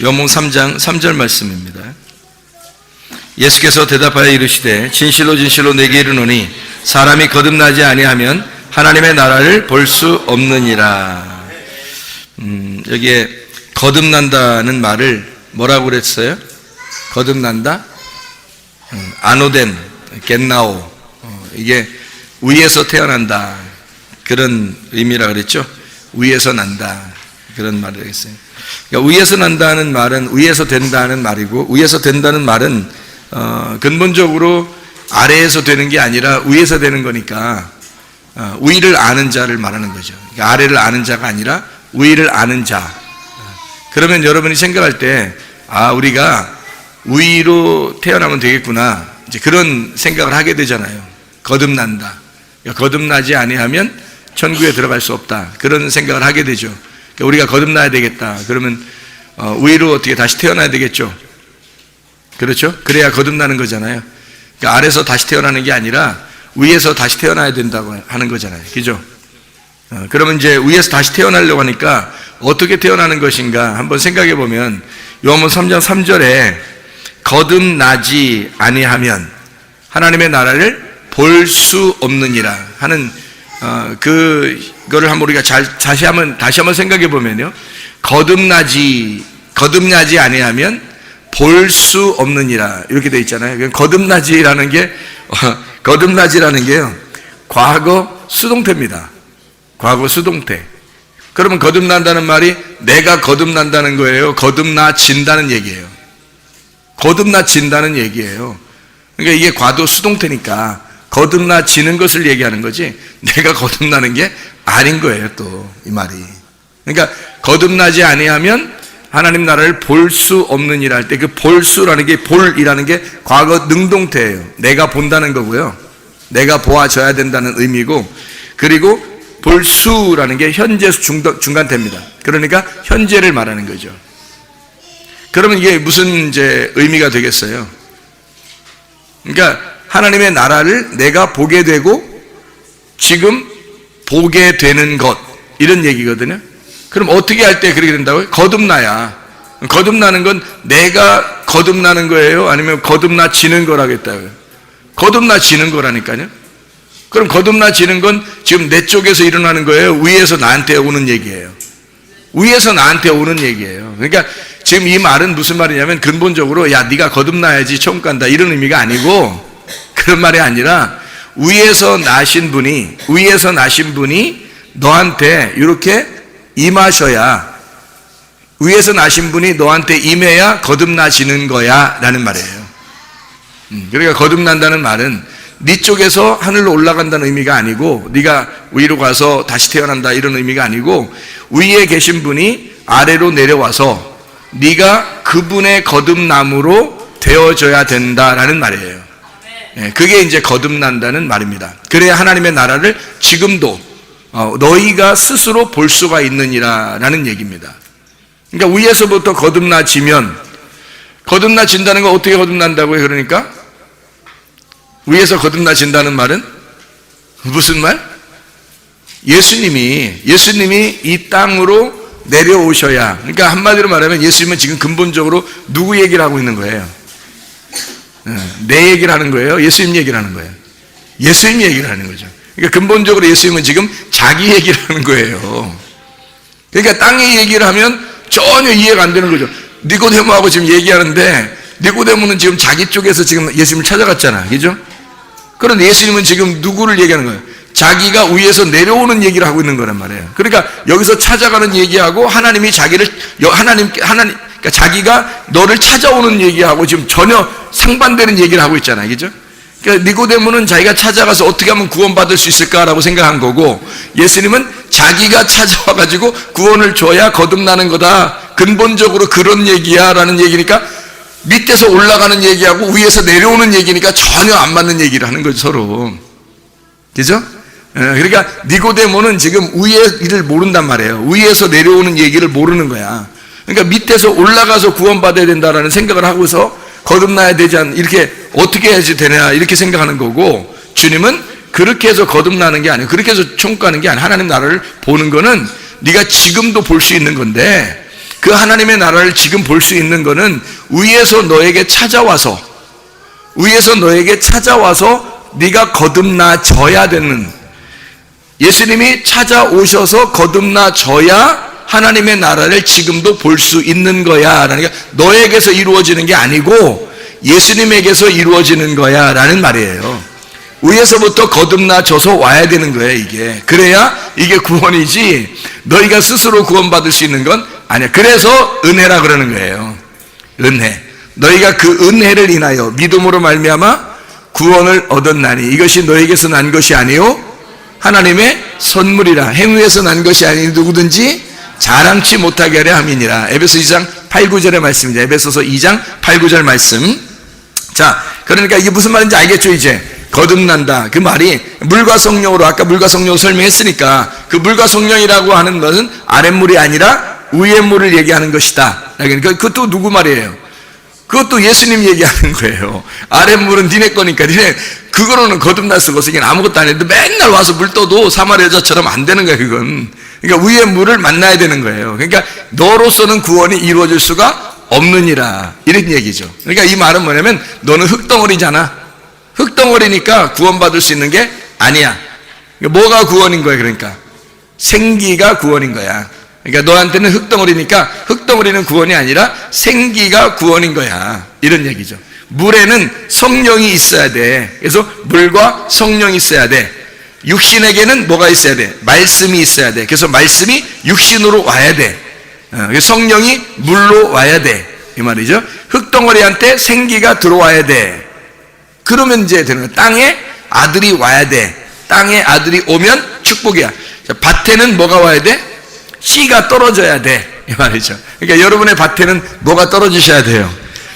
요한복음 3장 3절 말씀입니다. 예수께서 대답하여 이르시되 진실로 진실로 내게 이르노니 사람이 거듭나지 아니하면 하나님의 나라를 볼 수 없느니라. 여기에 거듭난다는 말을 뭐라고 그랬어요? 거듭난다? 아노덴, 겟나오. 이게 위에서 태어난다. 그런 의미라 그랬죠? 위에서 난다. 그런 말을 했어요. 그러니까 위에서 난다는 말은 위에서 된다는 말이고, 위에서 된다는 말은 근본적으로 아래에서 되는 게 아니라 위에서 되는 거니까 위를 아는 자를 말하는 거죠. 그러니까 아래를 아는 자가 아니라 위를 아는 자. 그러면 여러분이 생각할 때 우리가 위로 태어나면 되겠구나, 이제 그런 생각을 하게 되잖아요. 거듭난다. 그러니까 거듭나지 아니하면 천국에 들어갈 수 없다. 그런 생각을 하게 되죠. 그러니까 우리가 거듭나야 되겠다. 그러면 위로 어떻게 다시 태어나야 되겠죠. 그렇죠? 그래야 거듭나는 거잖아요. 그러니까 아래에서 다시 태어나는 게 아니라 위에서 다시 태어나야 된다고 하는 거잖아요. 그죠? 그러면 이제 위에서 다시 태어나려고 하니까 어떻게 태어나는 것인가 한번 생각해 보면 요한복음 3장 3절에 거듭나지 아니하면 하나님의 나라를 볼 수 없느니라 하는 그거를 한번 우리가 다시 한번 생각해 보면요, 거듭나지 아니하면 볼 수 없느니라 이렇게 돼 있잖아요. 거듭나지라는 게요 과거 수동태입니다. 과거 수동태. 그러면 거듭난다는 말이 내가 거듭난다는 거예요? 거듭나진다는 얘기예요? 거듭나진다는 얘기예요. 그러니까 이게 과거 수동태니까 거듭나지는 것을 얘기하는 거지 내가 거듭나는 게 아닌 거예요. 또 이 말이, 그러니까 거듭나지 아니하면 하나님 나라를 볼 수 없느니라 할 때 그 볼수라는 게, 볼이라는 게 과거 능동태예요. 내가 본다는 거고요, 내가 보아져야 된다는 의미고, 그리고 볼수라는 게 현재에서 중간태입니다. 그러니까 현재를 말하는 거죠. 그러면 이게 무슨 이제 의미가 되겠어요? 그러니까 하나님의 나라를 내가 보게 되고 지금 보게 되는 것, 이런 얘기거든요. 그럼 어떻게 할 때 그렇게 된다고요? 거듭나야. 거듭나는 건 내가 거듭나는 거예요? 아니면 거듭나지는 거라겠다고요? 거듭나지는 거라니까요. 그럼 거듭나지는 건 지금 내 쪽에서 일어나는 거예요? 위에서 나한테 오는 얘기예요? 위에서 나한테 오는 얘기예요. 그러니까 지금 이 말은 무슨 말이냐면 근본적으로 야 네가 거듭나야지 천국 간다 이런 의미가 아니고, 그런 말이 아니라 위에서 나신 분이 너한테 이렇게 임하셔야, 위에서 나신 분이 너한테 임해야 거듭나지는 거야 라는 말이에요. 그러니까 거듭난다는 말은 네 쪽에서 하늘로 올라간다는 의미가 아니고, 네가 위로 가서 다시 태어난다 이런 의미가 아니고, 위에 계신 분이 아래로 내려와서 네가 그분의 거듭남으로 되어져야 된다라는 말이에요. 그게 이제 거듭난다는 말입니다. 그래야 하나님의 나라를 지금도 너희가 스스로 볼 수가 있느니라 라는 얘기입니다. 그러니까 위에서부터 거듭나진다는 건 어떻게 거듭난다고요? 그러니까 위에서 거듭나진다는 말은 무슨 말? 예수님이 이 땅으로 내려오셔야, 그러니까 한마디로 말하면 예수님은 지금 근본적으로 누구 얘기를 하고 있는 거예요? 내 얘기를 하는 거예요? 예수님 얘기를 하는 거예요? 예수님 얘기를 하는 거죠. 그러니까 근본적으로 예수님은 지금 자기 얘기를 하는 거예요. 그러니까 땅의 얘기를 하면 전혀 이해가 안 되는 거죠. 니고데모하고 지금 얘기하는데 니고데모는 지금 자기 쪽에서 지금 예수님을 찾아갔잖아, 그죠? 그런데 예수님은 지금 누구를 얘기하는 거예요? 자기가 위에서 내려오는 얘기를 하고 있는 거란 말이에요. 그러니까 여기서 찾아가는 얘기하고 하나님이 그러니까 자기가 너를 찾아오는 얘기하고 지금 전혀 상반되는 얘기를 하고 있잖아요, 그죠? 그러니까 니고데모는 자기가 찾아가서 어떻게 하면 구원받을 수 있을까라고 생각한 거고, 예수님은 자기가 찾아와가지고 구원을 줘야 거듭나는 거다, 근본적으로 그런 얘기야 라는 얘기니까, 밑에서 올라가는 얘기하고 위에서 내려오는 얘기니까 전혀 안 맞는 얘기를 하는 거죠, 서로. 그죠? 그러니까 니고데모는 지금 위의 일을 모른단 말이에요. 위에서 내려오는 얘기를 모르는 거야. 그러니까 밑에서 올라가서 구원받아야 된다라는 생각을 하고서 거듭나야 되지 이렇게 어떻게 해야지 되냐 이렇게 생각하는 거고, 주님은 그렇게 해서 거듭나는 게 아니에요. 그렇게 해서 천국 가는 게 아니에요. 하나님 나라를 보는 거는 네가 지금도 볼 수 있는 건데, 그 하나님의 나라를 지금 볼 수 있는 거는 위에서 너에게 찾아와서 네가 거듭나져야 되는, 예수님이 찾아오셔서 거듭나져야 하나님의 나라를 지금도 볼 수 있는 거야 라는 게, 너에게서 이루어지는 게 아니고 예수님에게서 이루어지는 거야 라는 말이에요. 위에서부터 거듭나져서 와야 되는 거예요. 이게 그래야 이게 구원이지, 너희가 스스로 구원받을 수 있는 건 아니야. 그래서 은혜라 그러는 거예요. 은혜. 너희가 그 은혜를 인하여 믿음으로 말미암아 구원을 얻었나니 이것이 너희에게서 난 것이 아니요 하나님의 선물이라. 행위에서 난 것이 아니 누구든지 자랑치 못하게 하려 함이니라. 에베소 2장 8, 9절의 말씀입니다. 에베소서 2장 8, 9절 말씀. 자, 그러니까 이게 무슨 말인지 알겠죠? 이제 거듭난다, 그 말이 물과 성령으로, 아까 물과 성령으로 설명했으니까 그 물과 성령이라고 하는 것은 아랫물이 아니라 위의 물을 얘기하는 것이다. 그러니까 그것도 누구 말이에요? 그것도 예수님 얘기하는 거예요. 아랫물은 니네 거니까 니네 그거로는 거듭날 수가 없어. 이게 아무것도 안 했는데 맨날 와서 물 떠도 사마리아 여자처럼 안 되는 거야. 그건 그러니까 위의 물을 만나야 되는 거예요. 그러니까 너로서는 구원이 이루어질 수가 없느니라, 이런 얘기죠. 그러니까 이 말은 뭐냐면 너는 흙덩어리잖아. 흙덩어리니까 구원받을 수 있는 게 아니야. 그러니까 뭐가 구원인 거야? 그러니까 생기가 구원인 거야. 그러니까 너한테는 흙덩어리니까 흙덩어리는 구원이 아니라 생기가 구원인 거야, 이런 얘기죠. 물에는 성령이 있어야 돼. 그래서 물과 성령이 있어야 돼. 육신에게는 뭐가 있어야 돼? 말씀이 있어야 돼. 그래서 말씀이 육신으로 와야 돼. 성령이 물로 와야 돼, 이 말이죠. 흙덩어리한테 생기가 들어와야 돼. 그러면 이제 되는 거야. 땅에 아들이 와야 돼. 땅에 아들이 오면 축복이야. 자, 밭에는 뭐가 와야 돼? 씨가 떨어져야 돼, 이 말이죠. 그러니까 여러분의 밭에는 뭐가 떨어지셔야 돼요?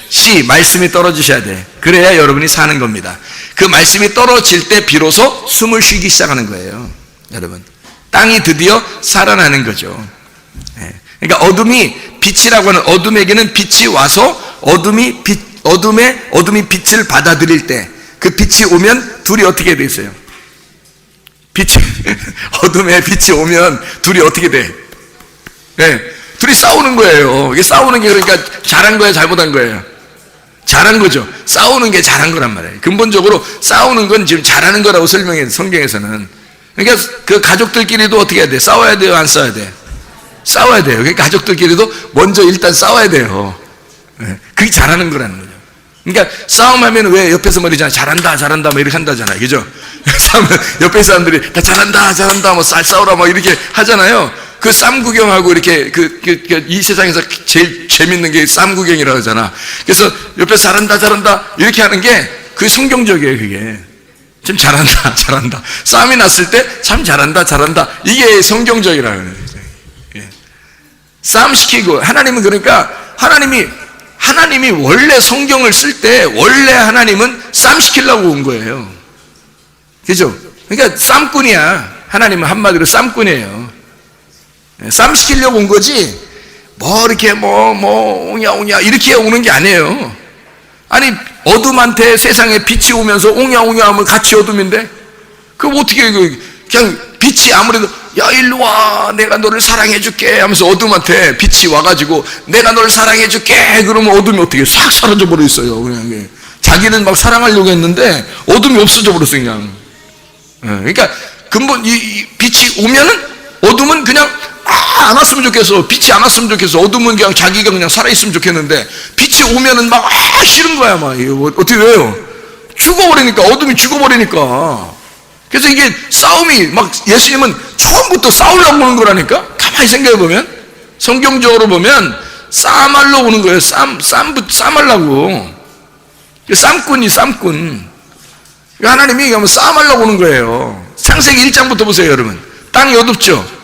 씨, 말씀이 떨어지셔야 돼. 그래야 여러분이 사는 겁니다. 그 말씀이 떨어질 때 비로소 숨을 쉬기 시작하는 거예요. 여러분, 땅이 드디어 살아나는 거죠. 그러니까 어둠이 빛이라고 하는, 어둠에게는 빛이 와서 어둠이 빛을 받아들일 때, 그 빛이 오면 둘이 어떻게 돼 있어요? 어둠에 빛이 오면 둘이 어떻게 돼? 둘이 싸우는 거예요. 이게 싸우는 게 그러니까 잘한 거예요, 잘못한 거예요? 잘한 거죠. 싸우는 게 잘한 거란 말이에요. 근본적으로 싸우는 건 지금 잘하는 거라고 설명해요, 성경에서는. 그러니까 그 가족들끼리도 어떻게 해야 돼? 싸워야 돼요, 안 싸워야 돼? 싸워야 돼요. 그러니까 가족들끼리도 먼저 일단 싸워야 돼요. 그게 잘하는 거라는 거죠. 그러니까 싸움하면 왜 옆에서 말이잖아, 잘한다 잘한다 뭐 이렇게 한다잖아요, 그죠? 싸우면 옆에 사람들이 다 잘한다 뭐 쌀 싸우라 뭐 이렇게 하잖아요. 그 쌈 구경하고 이렇게 이 세상에서 제일 재밌는 게 쌈 구경이라고 하잖아. 그래서 옆에 잘한다 이렇게 하는 게 그게 성경적이에요. 그게 좀 잘한다 싸움이 났을 때 참 잘한다 이게 성경적이라고 해요. 싸움 시키고, 하나님은 그러니까 하나님이 원래 성경을 쓸 때 원래 하나님은 싸움 시키려고 온 거예요. 그죠? 그러니까 쌈꾼이야. 하나님은 한마디로 쌈꾼이에요. 싸움 시키려고 온 거지 뭐 이렇게 옹야 이렇게 오는 게 아니에요. 아니 어둠한테 세상에 빛이 오면서 옹야 하면 같이 어둠인데 그럼 어떻게 그냥 빛이 아무래도 야 일로 와 내가 너를 사랑해 줄게 하면서 어둠한테 빛이 와가지고 내가 너를 사랑해 줄게 그러면 어둠이 어떻게 싹 사라져 버려 있어요. 그냥 자기는 막 사랑하려고 했는데 어둠이 없어져 버렸어 그냥. 그러니까 근본 이 빛이 오면은 어둠은 그냥 안 왔으면 좋겠어. 빛이 안 왔으면 좋겠어. 어둠은 그냥 자기가 그냥 살아있으면 좋겠는데 빛이 오면은 막 싫은 거야. 막 어떻게 해요? 죽어버리니까, 어둠이 죽어버리니까. 그래서 이게 싸움이 막 예수님은 처음부터 싸우려고 오는 거라니까. 가만히 생각해보면 성경적으로 보면 싸움하려고 오는 거예요. 싸움하려고. 쌈꾼이 쌈꾼. 하나님이 싸움하려고 오는 거예요. 창세기 1장부터 보세요 여러분. 땅이 어둡죠.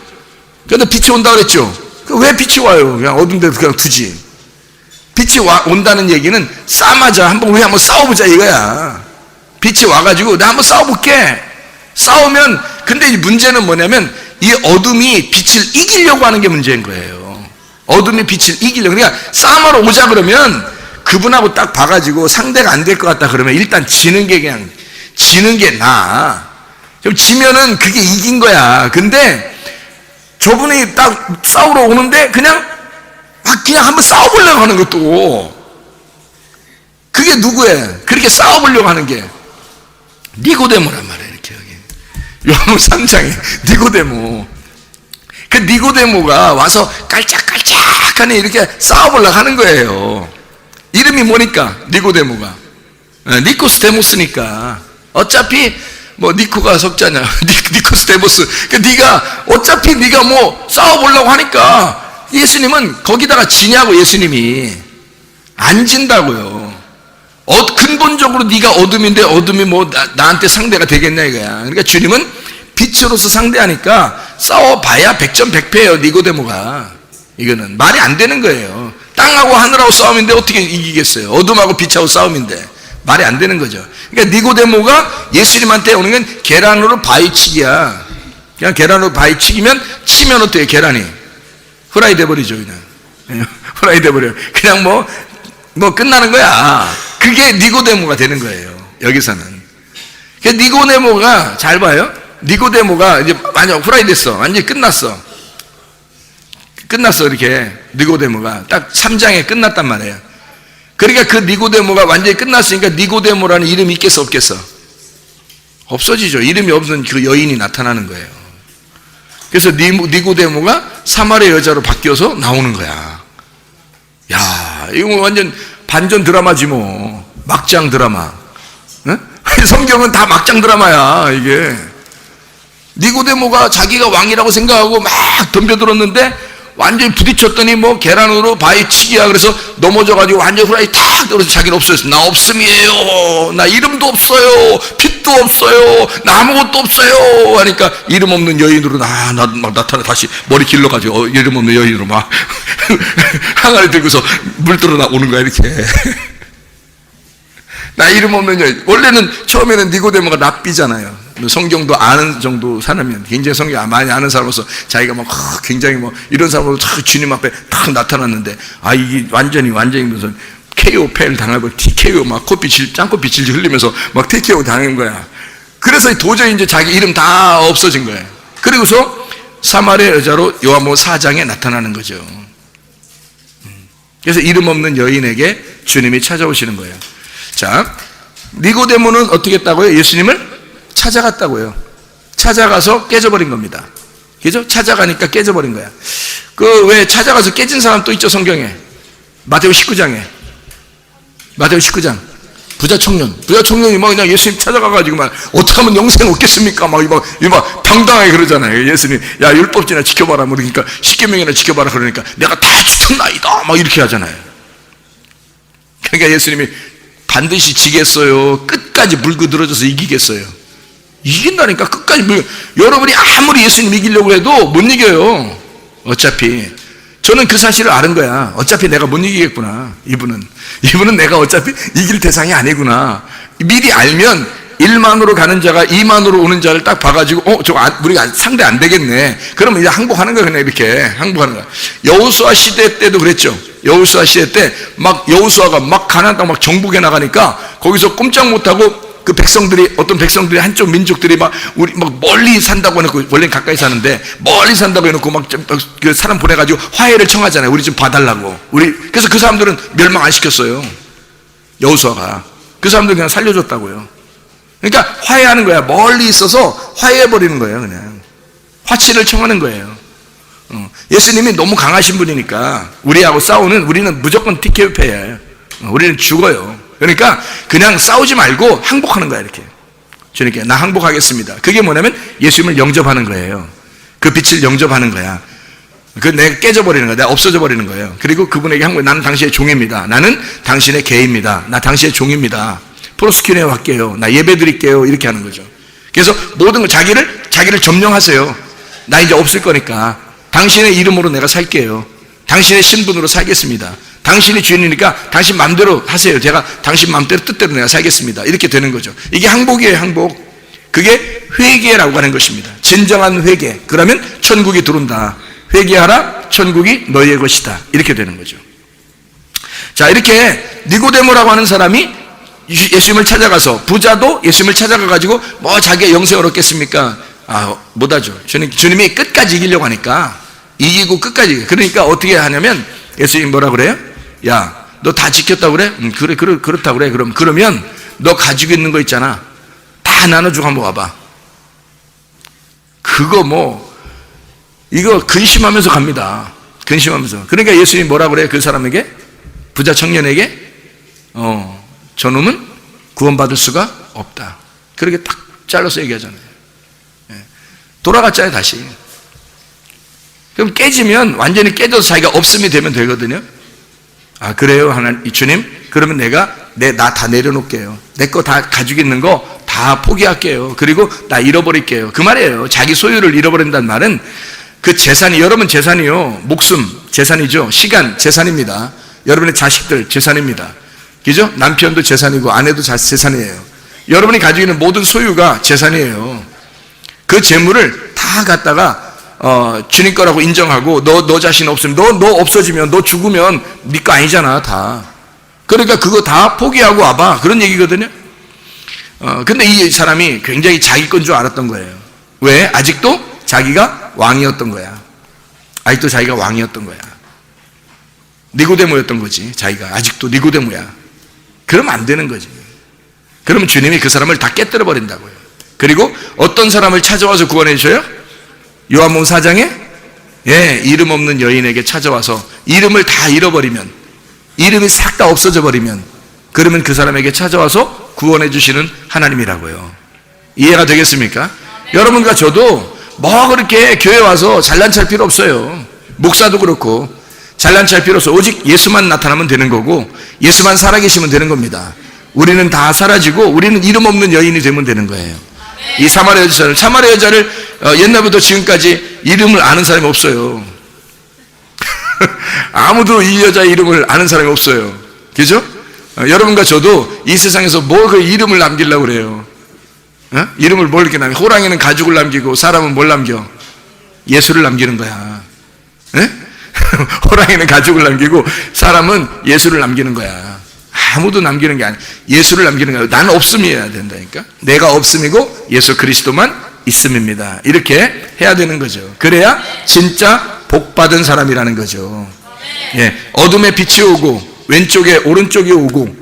그런데 빛이 온다고 그랬죠. 왜 빛이 와요? 그냥 어두운 데서 그냥 두지. 빛이 온다는 얘기는 싸움하자, 한번 싸워보자 이거야. 빛이 와가지고 내가 한번 싸워볼게. 싸우면, 근데 이 문제는 뭐냐면 이 어둠이 빛을 이기려고 하는 게 문제인 거예요. 어둠이 빛을 이기려고. 그러니까 싸움하러 오자 그러면 그분하고 딱 봐가지고 상대가 안 될 것 같다 그러면 일단 지는 게 나아. 좀 지면은 그게 이긴 거야. 근데 저분이 딱 싸우러 오는데 그냥 그냥 한번 싸워보려고 하는 것도. 그게 누구예요? 그렇게 싸워보려고 하는 게 니고데모란 말이에요. 이렇게 여기 요한복음 3장에 니고데모. 그 니고데모가 와서 깔짝깔짝하니 이렇게 싸워보려고 하는 거예요. 이름이 뭐니까? 니고데모가 니코스데모스니까. 어차피 뭐 니코가 석자냐 니코스데모스. 네가 어차피 네가 뭐 싸워보려고 하니까 예수님은 거기다가 지냐고. 예수님이 안 진다고요. 근본적으로 네가 어둠인데 어둠이 뭐 나한테 상대가 되겠냐 이거야. 그러니까 주님은 빛으로서 상대하니까 싸워봐야 백전백패예요. 니고데모가. 이거는 말이 안 되는 거예요. 땅하고 하늘하고 싸움인데 어떻게 이기겠어요? 어둠하고 빛하고 싸움인데 말이 안 되는 거죠. 그러니까 니고데모가 예수님한테 오는 건 계란으로 바위치기야. 그냥 계란으로 바위치기면 치면 어때요? 계란이 후라이 돼버리죠. 그냥 후라이 돼버려요. 그냥 뭐 끝나는 거야. 그게 니고데모가 되는 거예요. 여기서는. 그러니까 니고데모가 잘 봐요. 니고데모가 이제 완전 후라이 됐어. 완전히 끝났어. 이렇게 니고데모가 딱 3장에 끝났단 말이에요. 그러니까 그 니고데모가 완전히 끝났으니까 니고데모라는 이름이 있겠어 없겠어? 없어지죠. 이름이 없는 그 여인이 나타나는 거예요. 그래서 니고데모가 사마리아 여자로 바뀌어서 나오는 거야. 야, 이거 완전 반전 드라마지 뭐. 막장 드라마. 응? 성경은 다 막장 드라마야. 이게 니고데모가 자기가 왕이라고 생각하고 막 덤벼들었는데 완전히 부딪혔더니 뭐 계란으로 바위치기야. 그래서 넘어져가지고 완전 후라이 탁 떨어져서 자기는 없어졌어. 나 없음이에요. 나 이름도 없어요. 빛도 없어요. 나 아무것도 없어요. 하니까 이름 없는 여인으로 막 나타나. 다시 머리 길러가지고 이름 없는 여인으로 막 항아리 들고서 물 들어 나오는 거야 이렇게. 나 이름 없는 여인. 원래는 처음에는 니고데모가 랍비잖아요. 성경도 아는 정도 사람이면, 굉장히 성경 많이 아는 사람으로서 자기가 막 굉장히 뭐 이런 사람으로 탁 주님 앞에 탁 나타났는데, 이게 완전히 무슨 KO 폐를 당하고 TKO 막 짱코피 질질 흘리면서 막 TKO 당한 거야. 그래서 도저히 이제 자기 이름 다 없어진 거예요. 그리고서 사마리아 여자로 요한복음 4장에 나타나는 거죠. 그래서 이름 없는 여인에게 주님이 찾아오시는 거예요. 자, 니고데모는 어떻게 했다고요? 예수님을 찾아갔다고요. 찾아가서 깨져버린 겁니다. 그죠? 찾아가니까 깨져버린 거야. 왜 찾아가서 깨진 사람 또 있죠, 성경에. 마태오 19장. 부자 청년이 막 그냥 예수님 찾아가가지고 막 어떻게 하면 영생 얻겠습니까? 막 당당하게 그러잖아요. 예수님, 야, 율법지나 지켜봐라. 그러니까 10계명이나 지켜봐라. 그러니까 내가 다 지켰나이다. 막 이렇게 하잖아요. 그러니까 예수님이 반드시 지겠어요? 끝까지 물고 늘어져서 이기겠어요? 이긴다니까. 끝까지 여러분이 아무리 예수님 이기려고 해도 못 이겨요. 어차피 저는 그 사실을 아는 거야. 어차피 내가 못 이기겠구나. 이분은 내가 어차피 이길 대상이 아니구나. 미리 알면 1만으로 가는 자가 2만으로 오는 자를 딱 봐가지고 우리가 상대 안 되겠네. 그러면 이제 항복하는 거야. 그냥 이렇게 항복하는 거야. 여호수아 시대 때도 그랬죠. 여호수아 시대 때 막 여호수아가 막 가나안 땅 막 정복해 나가니까 거기서 꼼짝 못하고 그 어떤 백성들이 한쪽 민족들이 우리 멀리 산다고 해놓고, 원래는 가까이 사는데 멀리 산다고 해놓고 그 사람 보내가지고 화해를 청하잖아요. 우리 좀 봐달라고. 그래서 그 사람들은 멸망 안 시켰어요. 여호수아가. 그 사람들 그냥 살려줬다고요. 그러니까 화해하는 거야. 멀리 있어서 화해해버리는 거예요. 그냥 화치를 청하는 거예요. 예수님이 너무 강하신 분이니까 우리는 무조건 TKO패예요. 우리는 죽어요. 그러니까 그냥 싸우지 말고 항복하는 거야. 이렇게 주님께 나 항복하겠습니다. 그게 뭐냐면 예수님을 영접하는 거예요. 그 빛을 영접하는 거야. 내가 깨져버리는 거야. 내가 없어져 버리는 거예요. 그리고 그분에게 나는 당신의 종입니다. 나는 당신의 개입니다. 나 당신의 종입니다. 프로스큐리에 할게요. 나 예배 드릴게요. 이렇게 하는 거죠. 그래서 모든 걸 자기를 점령하세요. 나 이제 없을 거니까 당신의 이름으로 내가 살게요. 당신의 신분으로 살겠습니다. 당신이 주인이니까 당신 마음대로 하세요. 제가 당신 마음대로 뜻대로 내가 살겠습니다. 이렇게 되는 거죠. 이게 항복이에요. 항복. 그게 회개라고 하는 것입니다. 진정한 회개. 그러면 천국이 들어온다. 회개하라, 천국이 너희의 것이다. 이렇게 되는 거죠. 자, 이렇게 니고데모라고 하는 사람이 예수님을 찾아가서, 부자도 예수님을 찾아가가지고 자기가 영생을 얻겠습니까? 못하죠. 주님이 끝까지 이기려고 하니까, 이기고 끝까지. 그러니까 어떻게 하냐면 예수님 뭐라 그래요? 야, 너 다 지켰다고 그래? 그래, 그렇다고 그래. 그러면 너 가지고 있는 거 있잖아. 다 나눠주고 한번 와봐. 그거 이거 근심하면서 갑니다. 근심하면서. 그러니까 예수님 뭐라 그래요? 그 사람에게? 부자 청년에게? 저놈은 구원받을 수가 없다. 그렇게 딱 잘라서 얘기하잖아요. 돌아갔잖아요, 다시. 그럼 깨지면 완전히 깨져서 자기가 없음이 되면 되거든요. 아, 그래요, 하나님, 주님? 그러면 나 다 내려놓을게요. 내 거 다 가지고 있는 거 다 포기할게요. 그리고 나 잃어버릴게요. 그 말이에요. 자기 소유를 잃어버린다는 말은 그 재산이, 여러분 재산이요. 목숨, 재산이죠. 시간, 재산입니다. 여러분의 자식들, 재산입니다. 그죠? 남편도 재산이고 아내도 재산이에요. 여러분이 가지고 있는 모든 소유가 재산이에요. 그 재물을 다 갖다가 주님 거라고 인정하고 너 자신 없으면 너 없어지면 너 죽으면 네 거 아니잖아 다. 그러니까 그거 다 포기하고 와봐 그런 얘기거든요. 근데 이 사람이 굉장히 자기 건 줄 알았던 거예요. 왜? 아직도 자기가 왕이었던 거야. 아직도 자기가 왕이었던 거야. 니고데모였던 거지. 자기가 아직도 니고데모야. 그러면 안 되는 거지. 그러면 주님이 그 사람을 다 깨뜨려 버린다고요. 그리고 어떤 사람을 찾아와서 구원해 주셔요? 요한복음 4장에 이름 없는 여인에게 찾아와서 이름을 다 잃어버리면, 이름이 싹 다 없어져 버리면, 그러면 그 사람에게 찾아와서 구원해 주시는 하나님이라고요. 이해가 되겠습니까? 여러분과 저도 그렇게 교회 와서 잘난 척할 필요 없어요. 목사도 그렇고 잘난 척할 필요 없어. 오직 예수만 나타나면 되는 거고 예수만 살아계시면 되는 겁니다. 우리는 다 사라지고 우리는 이름 없는 여인이 되면 되는 거예요. 이 사마리아 여자를 옛날부터 지금까지 이름을 아는 사람이 없어요. 아무도 이 여자 이름을 아는 사람이 없어요. 그죠? 여러분과 저도 이 세상에서 그 이름을 남기려고 그래요. 이름을 뭘 이렇게 남겨? 호랑이는 가죽을 남기고 사람은 뭘 남겨? 예수를 남기는 거야. 호랑이는 가죽을 남기고 사람은 예수를 남기는 거야. 아무도 남기는 게 아니야. 예수를 남기는 거야. 나는 없음이어야 된다니까. 내가 없음이고 예수 그리스도만 있음입니다. 이렇게 해야 되는 거죠. 그래야 진짜 복받은 사람이라는 거죠. 어둠의 빛이 오고 왼쪽에 오른쪽이 오고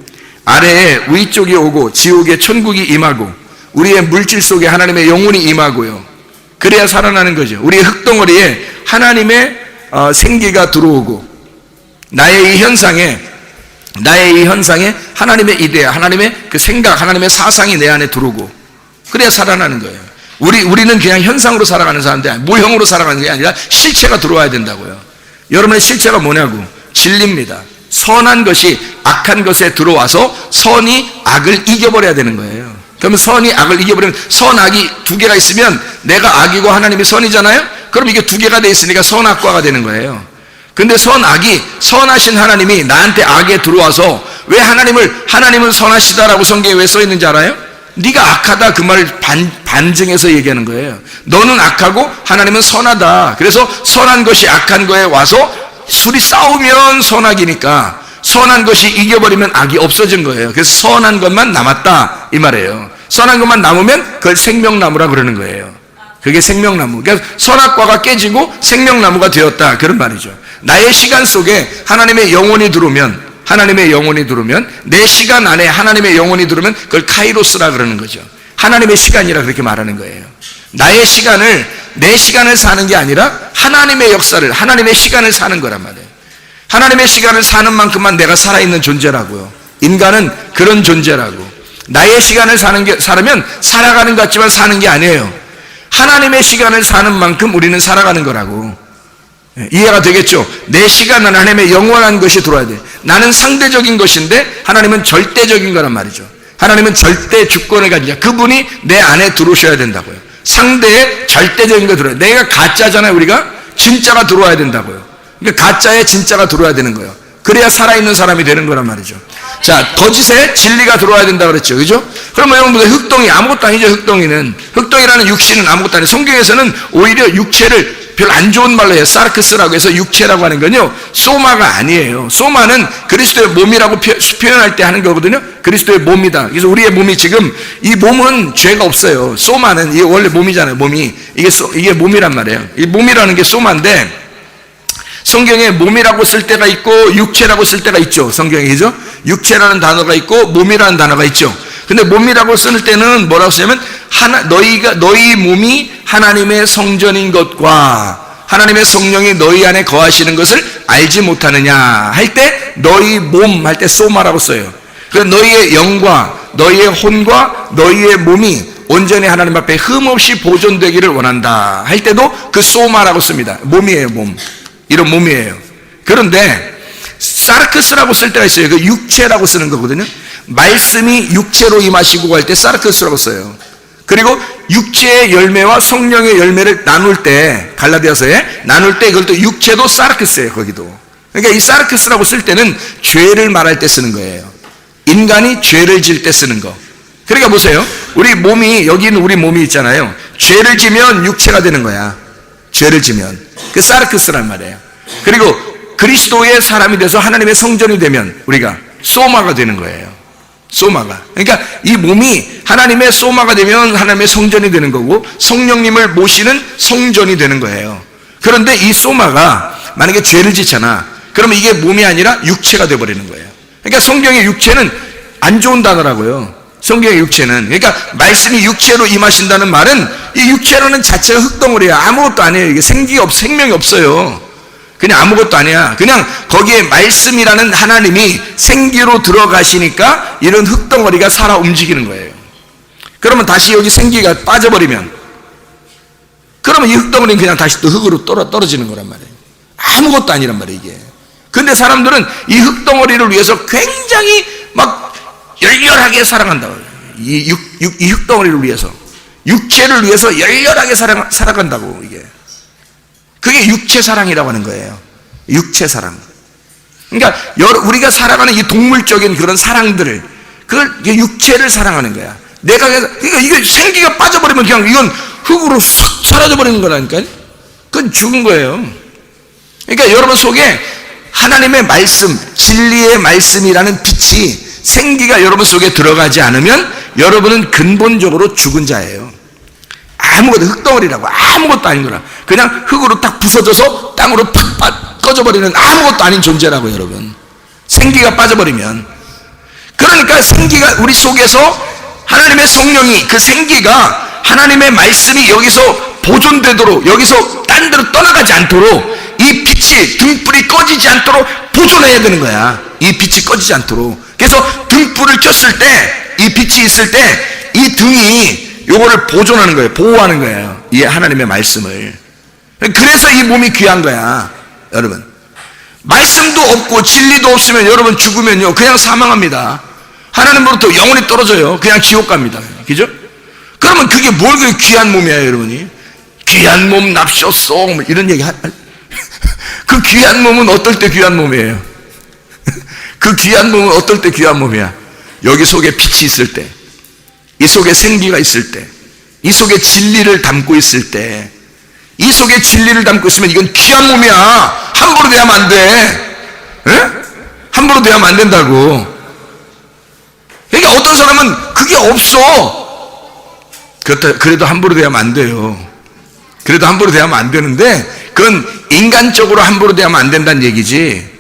아래에 위쪽이 오고 지옥에 천국이 임하고 우리의 물질 속에 하나님의 영혼이 임하고요. 그래야 살아나는 거죠. 우리의 흙덩어리에 하나님의 생기가 들어오고 나의 이 현상에 하나님의 이데아, 하나님의 그 생각, 하나님의 사상이 내 안에 들어오고 그래야 살아나는 거예요. 우리는 그냥 현상으로 살아가는 사람들, 모형으로 살아가는 게 아니라 실체가 들어와야 된다고요. 여러분의 실체가 뭐냐고? 진리입니다. 선한 것이 악한 것에 들어와서 선이 악을 이겨버려야 되는 거예요. 그러면 선이 악을 이겨버리면 선악이 두 개가 있으면 내가 악이고 하나님이 선이잖아요? 그럼 이게 두 개가 돼 있으니까 선악과가 되는 거예요. 근데 선악이, 선하신 하나님이 나한테 악에 들어와서 왜 하나님은 선하시다라고 성경에 왜 써 있는지 알아요? 네가 악하다 그 말을 반증해서 얘기하는 거예요. 너는 악하고 하나님은 선하다. 그래서 선한 것이 악한 거에 와서 둘이 싸우면 선악이니까 선한 것이 이겨버리면 악이 없어진 거예요. 그래서 선한 것만 남았다 이 말이에요. 선한 것만 남으면 그걸 생명나무라 그러는 거예요. 그게 생명나무. 그러니까 선악과가 깨지고 생명나무가 되었다 그런 말이죠. 나의 시간 속에 하나님의 영혼이 들어오면 내 시간 안에 하나님의 영혼이 들어오면 그걸 카이로스라 그러는 거죠. 하나님의 시간이라 그렇게 말하는 거예요. 내 시간을 사는 게 아니라 하나님의 역사를, 하나님의 시간을 사는 거란 말이에요. 하나님의 시간을 사는 만큼만 내가 살아있는 존재라고요. 인간은 그런 존재라고. 나의 시간을 살면 살아가는 것 같지만 사는 게 아니에요. 하나님의 시간을 사는 만큼 우리는 살아가는 거라고. 이해가 되겠죠? 내 시간은 하나님의 영원한 것이 들어와야 돼. 나는 상대적인 것인데 하나님은 절대적인 거란 말이죠. 하나님은 절대 주권을 가진 자. 그분이 내 안에 들어오셔야 된다고요. 상대의 절대적인 거 들어와야 돼. 내가 가짜잖아요, 우리가. 진짜가 들어와야 된다고요. 그러니까 가짜에 진짜가 들어와야 되는 거예요. 그래야 살아있는 사람이 되는 거란 말이죠. 자, 거짓에 진리가 들어와야 된다고 그랬죠. 그죠? 그러면 여러분들 흙덩이 아무것도 아니죠. 흙덩이라는 육신은 아무것도 아니에요. 성경에서는 오히려 육체를 별로 안 좋은 말로 해요. 사르크스라고 해서 육체라고 하는 건요, 소마가 아니에요. 소마는 그리스도의 몸이라고 표현할 때 하는 거거든요. 그리스도의 몸이다. 그래서 우리의 몸이 지금, 이 몸은 죄가 없어요. 소마는 이게 원래 몸이잖아요. 몸이. 이게 몸이란 말이에요. 이 몸이라는 게 소마인데, 성경에 몸이라고 쓸 때가 있고 육체라고 쓸 때가 있죠. 성경에, 그죠? 육체라는 단어가 있고 몸이라는 단어가 있죠. 근데 몸이라고 쓸 때는 뭐라고 쓰냐면 너희 몸이 하나님의 성전인 것과 하나님의 성령이 너희 안에 거하시는 것을 알지 못하느냐 할 때 너희 몸 할 때 소마라고 써요. 그래서 너희의 영과 너희의 혼과 너희의 몸이 온전히 하나님 앞에 흠없이 보존되기를 원한다 할 때도 그 소마라고 씁니다. 몸이에요, 몸. 이런 몸이에요. 그런데 사르크스라고 쓸 때가 있어요. 그 육체라고 쓰는 거거든요. 말씀이 육체로 임하시고 할 때 사르크스라고 써요. 그리고 육체의 열매와 성령의 열매를 나눌 때, 갈라디아서에 나눌 때 그것도 육체도 사르크스예요, 거기도. 그러니까 이 사르크스라고 쓸 때는 죄를 말할 때 쓰는 거예요. 인간이 죄를 질 때 쓰는 거. 그러니까 보세요. 우리 몸이, 여기는 우리 몸이 있잖아요. 죄를 지면 육체가 되는 거야. 죄를 지면. 그 사르크스란 말이에요. 그리고 그리스도의 사람이 돼서 하나님의 성전이 되면 우리가 소마가 되는 거예요. 소마가. 그러니까 이 몸이 하나님의 소마가 되면 하나님의 성전이 되는 거고 성령님을 모시는 성전이 되는 거예요. 그런데 이 소마가 만약에 죄를 짓잖아. 그러면 이게 몸이 아니라 육체가 되어버리는 거예요. 그러니까 성경의 육체는 안 좋은 단어라고요. 성경의 육체는. 그러니까 말씀이 육체로 임하신다는 말은 이 육체라는 자체가 흙덩어리야. 아무것도 아니에요. 이게 생명이 없어요. 그냥 아무것도 아니야. 그냥 거기에 말씀이라는 하나님이 생기로 들어가시니까 이런 흙덩어리가 살아 움직이는 거예요. 그러면 다시 여기 생기가 빠져버리면 그러면 이 흙덩어리는 그냥 다시 또 흙으로 떨어지는 거란 말이에요. 아무것도 아니란 말이에요, 이게. 근데 사람들은 이 흙덩어리를 위해서 굉장히 막 열렬하게 사랑한다고. 이 흙덩어리를 위해서. 육체를 위해서 열렬하게 살아간다고, 이게. 그게 육체 사랑이라고 하는 거예요. 육체 사랑. 그러니까 우리가 살아가는 이 동물적인 그런 사랑들을, 그걸 육체를 사랑하는 거야. 그러니까 이게 생기가 빠져버리면 그냥 이건 흙으로 쑥 사라져버리는 거라니까요. 그건 죽은 거예요. 그러니까 여러분 속에 하나님의 말씀, 진리의 말씀이라는 빛이 생기가 여러분 속에 들어가지 않으면 여러분은 근본적으로 죽은 자예요. 아무것도 흙덩어리라고 아무것도 아닌 거라. 그냥 흙으로 딱 부서져서 땅으로 팍 꺼져버리는 아무것도 아닌 존재라고 여러분. 생기가 빠져버리면. 그러니까 생기가 우리 속에서 하나님의 성령이 그 생기가 하나님의 말씀이 여기서 보존되도록 여기서 딴 데로 떠나가지 않도록 이 빛이 등불이 꺼지지 않도록 보존해야 되는 거야. 이 빛이 꺼지지 않도록. 그래서 등불을 켰을 때 이 빛이 있을 때 이 등이 요거를 보존하는 거예요. 보호하는 거예요. 이 하나님의 말씀을. 그래서 이 몸이 귀한 거야. 여러분. 말씀도 없고 진리도 없으면 여러분 죽으면요. 그냥 사망합니다. 하나님으로부터 영원히 떨어져요. 그냥 지옥 갑니다. 그죠? 그러면 그게 뭘 그렇게 귀한 몸이야, 여러분이? 귀한 몸 납셨소. 뭐 이런 얘기 그 귀한 몸은 어떨 때 귀한 몸이에요? 그 귀한 몸은 어떨 때 귀한 몸이야? 여기 속에 빛이 있을 때, 이 속에 생기가 있을 때, 이 속에 진리를 담고 있을 때, 이 속에 진리를 담고 있으면 이건 귀한 몸이야. 함부로 대하면 안 돼. 에? 함부로 대하면 안 된다고. 그러니까 어떤 사람은 그게 없어. 그래도 함부로 대하면 안 돼요. 그래도 함부로 대하면 안 되는데 그건 인간적으로 함부로 대하면 안 된다는 얘기지.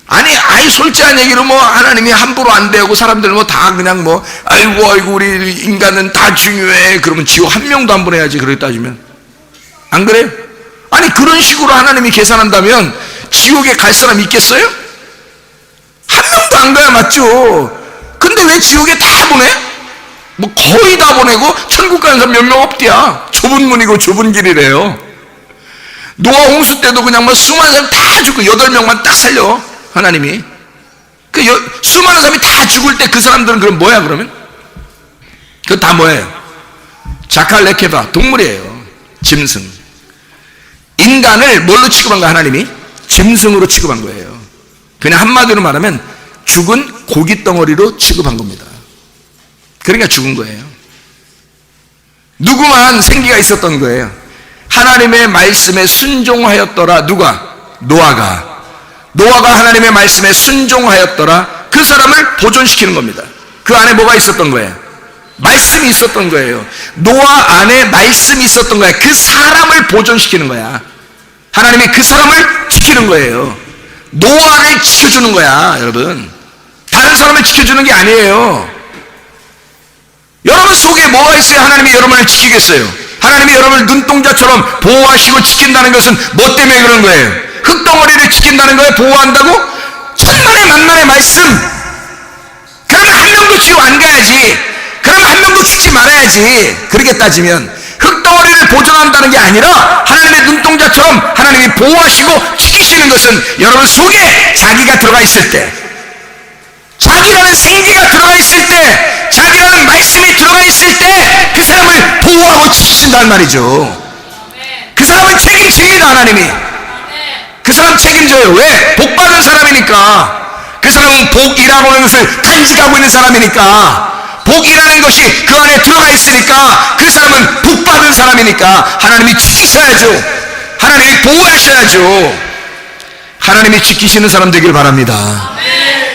아니 솔직한 얘기로 뭐 하나님이 함부로 안 대하고 사람들 뭐 다 그냥 뭐 아이고 우리 인간은 다 중요해. 그러면 지옥 한 명도 안 보내야지. 그렇게 따지면 안 그래요? 아니 그런 식으로 하나님이 계산한다면 지옥에 갈 사람 있겠어요? 한 명도 안 가야 맞죠. 근데 왜 지옥에 다 보내? 뭐 거의 다 보내고 천국 가는 사람 몇 명 없디야. 좁은 문이고 좁은 길이래요. 노아 홍수 때도 그냥 뭐 수많은 사람 다 죽고 8명만 딱 살려 하나님이. 그 수많은 사람이 다 죽을 때 그 사람들은 그럼 뭐야 그러면? 그거 다 뭐예요? 자칼레케바 동물이에요. 짐승. 인간을 뭘로 취급한 거야 하나님이? 짐승으로 취급한 거예요. 그냥 한마디로 말하면 죽은 고기 덩어리로 취급한 겁니다. 그러니까 죽은 거예요. 누구만 생기가 있었던 거예요. 하나님의 말씀에 순종하였더라. 누가? 노아가 하나님의 말씀에 순종하였더라. 그 사람을 보존시키는 겁니다. 그 안에 뭐가 있었던 거예요? 말씀이 있었던 거예요. 노아 안에 말씀이 있었던 거야. 그 사람을 보존시키는 거야. 하나님이 그 사람을 지키는 거예요. 노아를 지켜주는 거야, 여러분. 다른 사람을 지켜주는 게 아니에요. 여러분 속에 뭐가 있어야 하나님이 여러분을 지키겠어요? 하나님이 여러분을 눈동자처럼 보호하시고 지킨다는 것은 뭐 때문에 그런 거예요? 흙덩어리를 지킨다는 거예요? 보호한다고? 천만의 만만의 말씀. 그러면 한 명도 지옥 안 가야지. 그러면 한 명도 죽지 말아야지. 그렇게 따지면 흙덩어리를 보존한다는 게 아니라 하나님의 눈동자처럼 하나님이 보호하시고 지키시는 것은 여러분 속에 자기가 들어가 있을 때, 자기라는 생기가 들어가 있을 때, 자기라는 말씀이 들어가 있을 때 그 사람을 보호하고 지키신다는 말이죠. 그 사람을 책임집니다. 하나님이 그 사람 책임져요. 왜? 복받은 사람이니까. 그 사람은 복이라고 하는 것을 간직하고 있는 사람이니까, 복이라는 것이 그 안에 들어가 있으니까, 그 사람은 복받은 사람이니까 하나님이 지키셔야죠. 하나님이 보호하셔야죠. 하나님이 지키시는 사람 되길 바랍니다.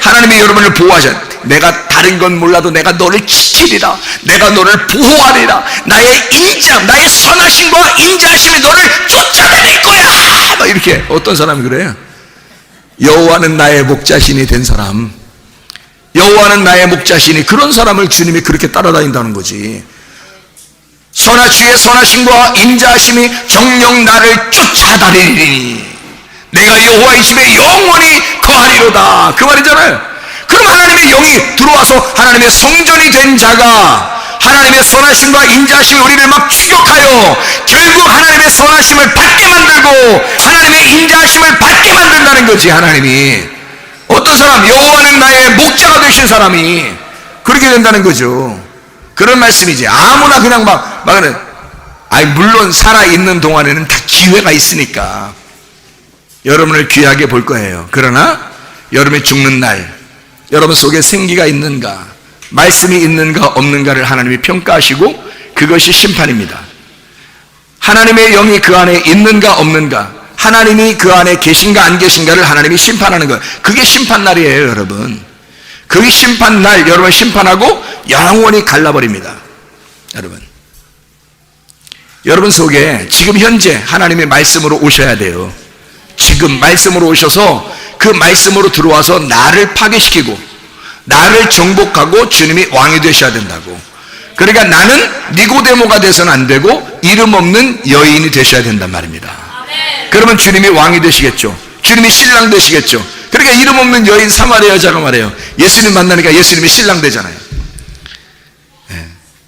하나님이 여러분을 보호하셔야, 내가 다른 건 몰라도 내가 너를 지키리라, 내가 너를 보호하리라, 나의 인자, 나의 선하심과 인자하심이 너를 쫓아다닐 거야. 막 이렇게. 어떤 사람이 그래요? 여호와는 나의 목자신이 된 사람, 여호와는 나의 목자신이, 그런 사람을 주님이 그렇게 따라다닌다는 거지. 주의 선하심과 인자하심이 정녕 나를 쫓아다니리니 내가 여호와의 집에 영원히 거하리로다. 그 말이잖아요. 그럼 하나님의 영이 들어와서 하나님의 성전이 된 자가 하나님의 선하심과 인자하심이 우리를 막 추격하여 결국 하나님의 선하심을 받게 만들고 하나님의 인자하심을 받게 만든다는 거지. 하나님이 어떤 사람, 여호와는 나의 목자가 되신 사람이 그렇게 된다는 거죠. 그런 말씀이지. 아무나 그냥 아니 물론 살아있는 동안에는 다 기회가 있으니까 여러분을 귀하게 볼 거예요. 그러나 여러분이 죽는 날 여러분 속에 생기가 있는가, 말씀이 있는가 없는가를 하나님이 평가하시고 그것이 심판입니다. 하나님의 영이 그 안에 있는가 없는가, 하나님이 그 안에 계신가 안 계신가를 하나님이 심판하는 거예요. 그게 심판날이에요, 여러분. 그게 심판날, 여러분 심판하고 영원히 갈라버립니다. 여러분 속에 지금 현재 하나님의 말씀으로 오셔야 돼요. 지금 말씀으로 오셔서 그 말씀으로 들어와서 나를 파괴시키고 나를 정복하고 주님이 왕이 되셔야 된다고. 그러니까 나는 니고데모가 돼서는 안 되고 이름 없는 여인이 되셔야 된단 말입니다. 그러면 주님이 왕이 되시겠죠. 주님이 신랑 되시겠죠. 그러니까 이름 없는 여인 사마리아 여자가 말해요. 예수님 만나니까 예수님이 신랑 되잖아요.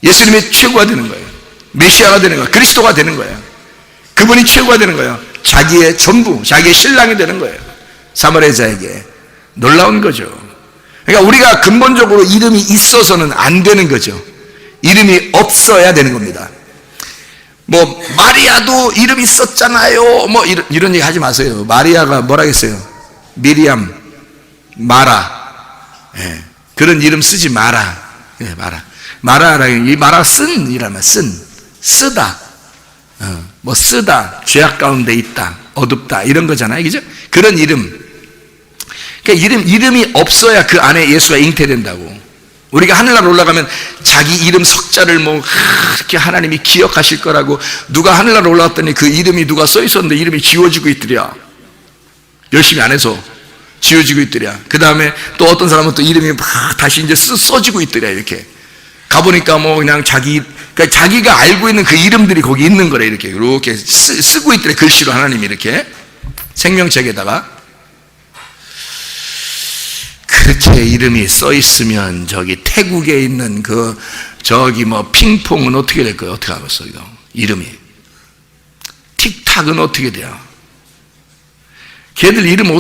예수님이 최고가 되는 거예요. 메시아가 되는 거예요. 그리스도가 되는 거예요. 그분이 최고가 되는 거예요. 자기의 전부, 자기의 신랑이 되는 거예요. 사마리아 여자에게. 놀라운 거죠. 그러니까 우리가 근본적으로 이름이 있어서는 안 되는 거죠. 이름이 없어야 되는 겁니다. 마리아도 이름 있었잖아요. 이런 얘기 하지 마세요. 마리아가 뭐라 했어요? 미리암, 마라. 그런 이름 쓰지 마라. 마라라는 이 마라 쓴이라면 쓰다. 쓰다, 죄악 가운데 있다, 어둡다, 이런 거잖아요. 그죠? 그런 이름. 그러니까 이름이 없어야 그 안에 예수가 잉태된다고. 우리가 하늘나라 올라가면 자기 이름 석자를 이렇게 하나님이 기억하실 거라고, 누가 하늘나라 올라갔더니 그 이름이 누가 써 있었는데 이름이 지워지고 있더랴. 열심히 안 해서 지워지고 있더랴. 그 다음에 또 어떤 사람은 또 이름이 막 다시 이제 써지고 있더랴. 이렇게 가보니까 그냥 그러니까 자기가 알고 있는 그 이름들이 거기 있는 거래. 이렇게 쓰고 있더래. 글씨로 하나님이 이렇게 생명책에다가. 그렇게 이름이 써 있으면 저기 태국에 있는 핑퐁은 어떻게 될 거예요? 어떻게 하겠어 이거? 이름이 틱탁은 어떻게 돼요? 걔들 이름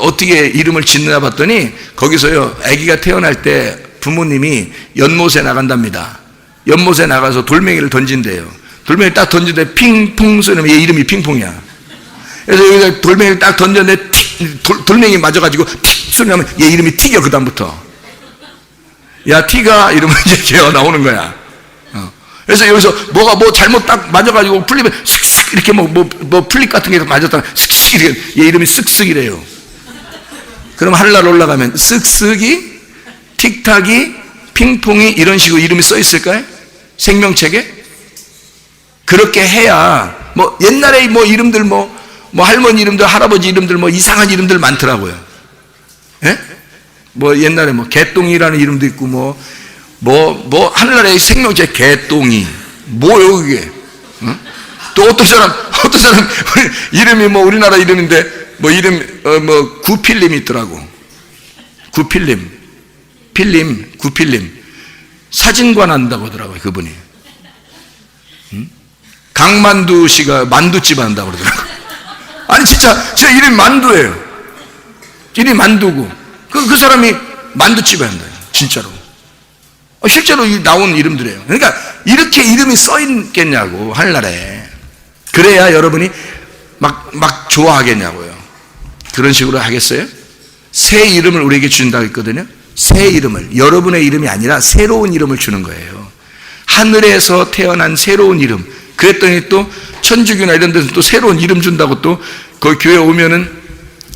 어떻게 이름을 짓나 봤더니 거기서요, 아기가 태어날 때 부모님이 연못에 나간답니다. 연못에 나가서 돌멩이를 던진대요. 돌멩이를 딱 던지는데 핑퐁 소리면 얘 이름이 핑퐁이야. 그래서 여기다 돌멩이를 딱 던졌는데 돌멩이 맞아가지고 틱 소리 나면 얘 이름이 틱이야. 그 다음부터 야 틱아 이러면 이제 걔가 나오는 거야. 그래서 여기서 뭐가 잘못 딱 맞아가지고 풀리면 슥슥 이렇게 풀립 같은 게 맞았다가 슥슥 이렇게 얘 이름이 쓱쓱이래요. 그럼 하늘날 올라가면 쓱쓱이, 틱탁이, 핑퐁이 이런 식으로 이름이 써 있을까요? 생명책에? 그렇게 해야 옛날에 이름들 뭐 할머니 이름들, 할아버지 이름들, 뭐 이상한 이름들 많더라고요. 예? 뭐 옛날에 뭐 개똥이라는 이름도 있고 뭐 하늘나라의 생명체 개똥이 뭐요 그게? 응? 또 어떤 사람 이름이 뭐 우리나라 이름인데 뭐 이름 뭐 구필림 있더라고. 구필림 사진관 한다고 하더라고요 그분이. 응? 강만두 씨가 만두집 한다고 그러더라고요. 아니 진짜 제 이름이 만두예요. 이름이 만두고 그 사람이 만두집에 한다 진짜로. 실제로 나온 이름들이에요. 그러니까 이렇게 이름이 써 있겠냐고 하늘나라에. 그래야 여러분이 막 좋아하겠냐고요. 그런 식으로 하겠어요? 새 이름을 우리에게 준다고 했거든요. 새 이름을, 여러분의 이름이 아니라 새로운 이름을 주는 거예요. 하늘에서 태어난 새로운 이름. 그랬더니 또 천주교나 이런 데서 또 새로운 이름 준다고 또 거기 교회 오면은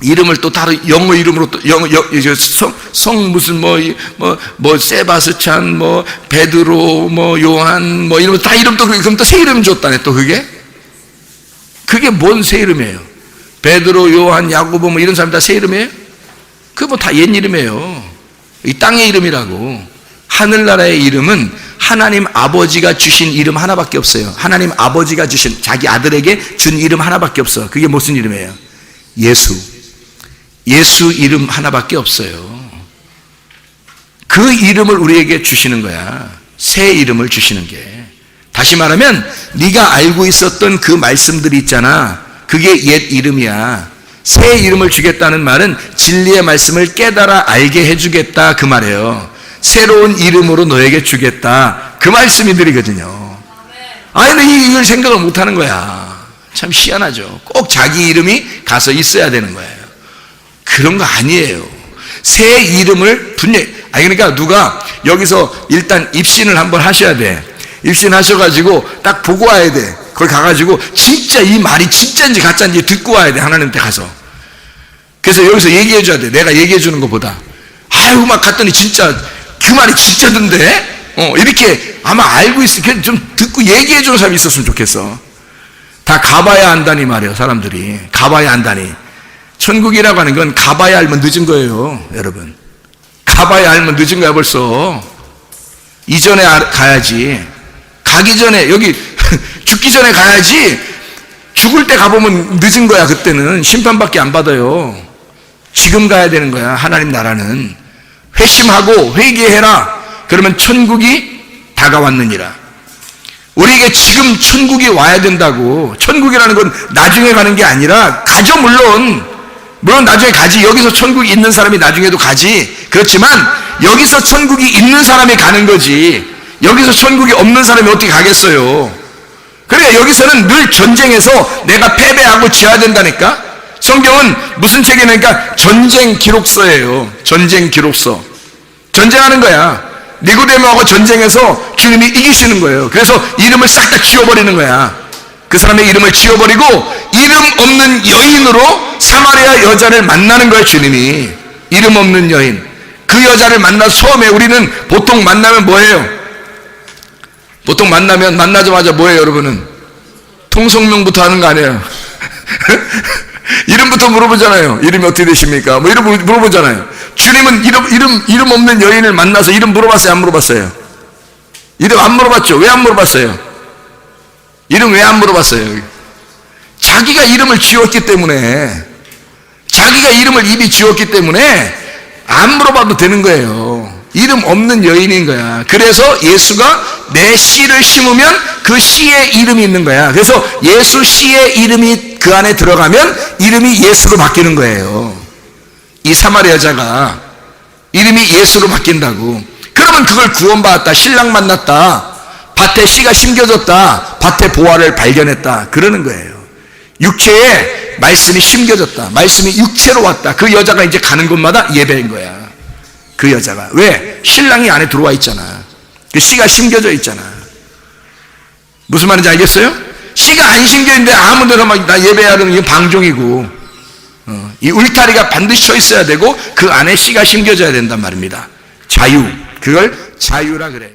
이름을 또 다른 영어 이름으로 또 성 무슨 뭐 세바스찬 뭐 베드로 뭐 요한 뭐 이런 다 이름 또 그럼 또 새 이름 줬다네 또 그게 뭔 새 이름이에요? 베드로 요한 야고보 뭐 이런 사람 다 새 이름이에요? 그거 뭐 다 옛 이름이에요. 이 땅의 이름이라고. 하늘나라의 이름은 하나님 아버지가 주신 이름 하나밖에 없어요. 하나님 아버지가 주신 자기 아들에게 준 이름 하나밖에 없어. 그게 무슨 이름이에요? 예수 이름 하나밖에 없어요. 그 이름을 우리에게 주시는 거야. 새 이름을 주시는 게. 다시 말하면 네가 알고 있었던 그 말씀들이 있잖아. 그게 옛 이름이야. 새 이름을 주겠다는 말은 진리의 말씀을 깨달아 알게 해주겠다 그 말이에요. 새로운 이름으로 너에게 주겠다 그 말씀이들이거든요. 아니 근데 이걸 생각을 못하는 거야. 참 희한하죠. 꼭 자기 이름이 가서 있어야 되는 거예요. 그런 거 아니에요. 새 이름을 분명히 그러니까 누가 여기서 일단 입신을 한번 하셔야 돼. 입신하셔가지고 딱 보고 와야 돼. 거기 가가지고 진짜 이 말이 진짜인지 가짜인지 듣고 와야 돼. 하나님한테 가서. 그래서 여기서 얘기해 줘야 돼. 내가 얘기해 주는 것보다. 아이고 막 갔더니 진짜 그 말이 진짜던데? 이렇게 아마 알고 있으니까 좀 듣고 얘기해 주는 사람이 있었으면 좋겠어. 다 가봐야 한다니 말이에요. 사람들이 가봐야 한다니. 천국이라고 하는 건 가봐야 알면 늦은 거예요. 여러분 가봐야 알면 늦은 거야 벌써. 이전에 가야지. 가기 전에 여기 죽기 전에 가야지. 죽을 때 가보면 늦은 거야. 그때는 심판밖에 안 받아요. 지금 가야 되는 거야. 하나님 나라는 회심하고 회개해라. 그러면 천국이 다가왔느니라. 우리에게 지금 천국이 와야 된다고. 천국이라는 건 나중에 가는 게 아니라 가죠. 물론 나중에 가지. 여기서 천국이 있는 사람이 나중에도 가지. 그렇지만 여기서 천국이 있는 사람이 가는 거지. 여기서 천국이 없는 사람이 어떻게 가겠어요? 그러니까 여기서는 늘 전쟁에서 내가 패배하고 지어야 된다니까. 성경은 무슨 책이냐니까 전쟁 기록서예요. 전쟁 기록서. 전쟁하는 거야. 니고데모하고 전쟁해서 주님이 이기시는 거예요. 그래서 이름을 싹 다 지워버리는 거야. 그 사람의 이름을 지워버리고 이름 없는 여인으로 사마리아 여자를 만나는 거예요. 주님이. 이름 없는 여인. 그 여자를 만나서 처음에 우리는 보통 만나면 뭐예요? 보통 만나자마자 뭐예요, 여러분은? 통성명부터 하는 거 아니에요? 이름부터 물어보잖아요. 이름이 어떻게 되십니까? 뭐 이름 물어보잖아요. 주님은 이름 없는 여인을 만나서 이름 물어봤어요? 안 물어봤어요? 이름 안 물어봤죠? 왜 안 물어봤어요? 이름 왜 안 물어봤어요? 자기가 이름을 지웠기 때문에, 자기가 이름을 이미 지웠기 때문에 안 물어봐도 되는 거예요. 이름 없는 여인인 거야. 그래서 예수가 내 씨를 심으면 그 씨의 이름이 있는 거야. 그래서 예수 씨의 이름이 그 안에 들어가면 이름이 예수로 바뀌는 거예요. 이 사마리아 여자가 이름이 예수로 바뀐다고. 그러면 그걸 구원받았다, 신랑 만났다, 밭에 씨가 심겨졌다, 밭에 보화를 발견했다, 그러는 거예요. 육체에 말씀이 심겨졌다, 말씀이 육체로 왔다. 그 여자가 이제 가는 곳마다 예배인 거야. 그 여자가. 왜? 신랑이 안에 들어와 있잖아. 그 씨가 심겨져 있잖아. 무슨 말인지 알겠어요? 씨가 안 심겨있는데 아무 데나 막 나 예배하는 게 방종이고, 이 울타리가 반드시 쳐 있어야 되고 그 안에 씨가 심겨져야 된단 말입니다. 자유. 그걸 자유라 그래.